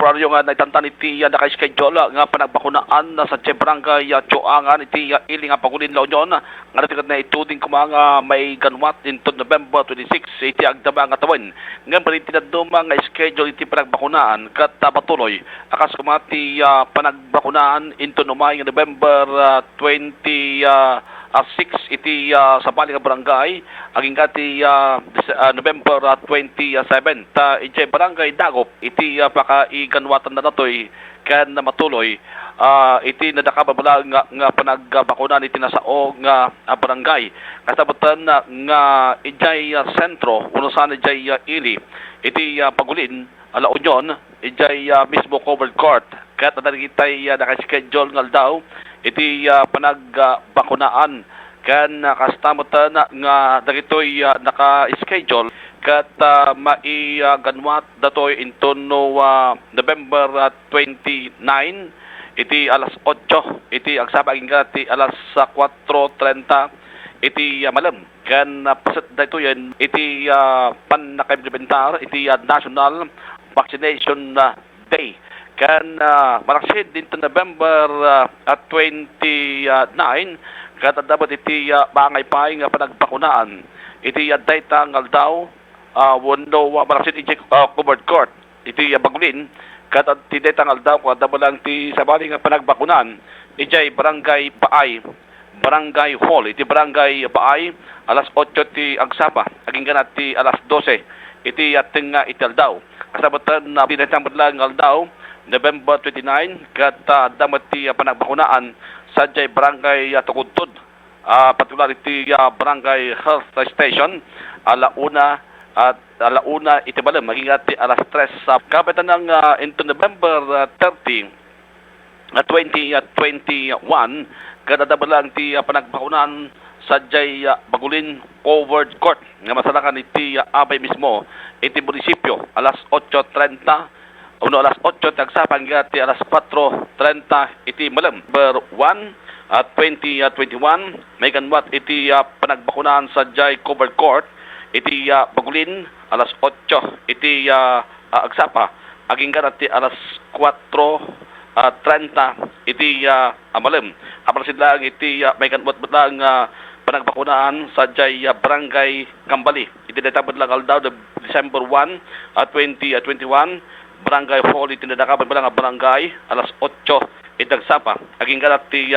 temporaryo nga naitantan iti naka-schedule nga panagbakunaan sa Barangay Tsuangan iti ili nga pagulin La Union nga natikat na ituding kumanga may ganwat into November 26 iti agdama nga tawin. Ngayon pa rin tinaduma nga schedule iti panagbakunaan kat patuloy akas kumati panagbakunaan into numay November 26 iti sa bali nga barangay aging kati November 27 ta iti barangay Dagop iti pakaiganwatan na natoy kan na matuloy iti nadakababala nga panagbakunan iti nasao nga barangay kasabutan nga ijay sentro unusan ijay ili iti pagulin La Union ijay mismo covered court kat nadagitay naka-schedule nga daw iti panagbakunaan kan kastamutan nga dagitoy naka-schedule kat maiganwat datoy into November 29 iti alas 8 iti agsabaging iti alas 4:30 iti malam kan paset daytoy iti panakaimplementar iti National Vaccination Day kan malaksid dito November 29 kat dapat iti bangay pa nga panagbakunaan iti dayta ngal daw wano malaksid iti covered court iti bagulin kat iti dayta ngal daw kada lang ti sabali nga panagbakunan iti barangay Paay barangay hall iti barangay Paay alas 8 ti agsapa aging ganat ti alas 12 iti ating nga ital daw kasabatan na pinatambad lang ngal daw November 29 kat damat ti panagbakunaan sa jay barangay Tukudtod partikular iti barangay health station alauna at alauna iti balam maging ati alas 3 sa kapitan ng into November 30 2021 kada dabalang ti panagbakunaan sa jay bagulin covered court nga masalakan iti abay mismo iti munisipyo alas 8:30 alas 8 tagsapang gati alas 4:30 iti malam number 1 at 2021 may ganwat iti panagbakunan sa jay covered court iti bagulin alas 8 iti agsapa aging ganati alas 4:30 iti malam kapasid lang iti may ganwat lang panagbakunaan sa jay barangay Kambali iti databad lang aldaw December 1 at 2021 barangay hall iti nadakaban ba nga barangay alas 8 itagsapa aging ganat ti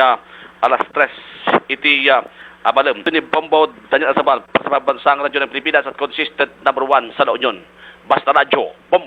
alas 3 iti malam ni Bombo Daniel Asabal sa bansang radyo ng Pilipinas at consistent number 1 sa La Union basta radyo Bombo.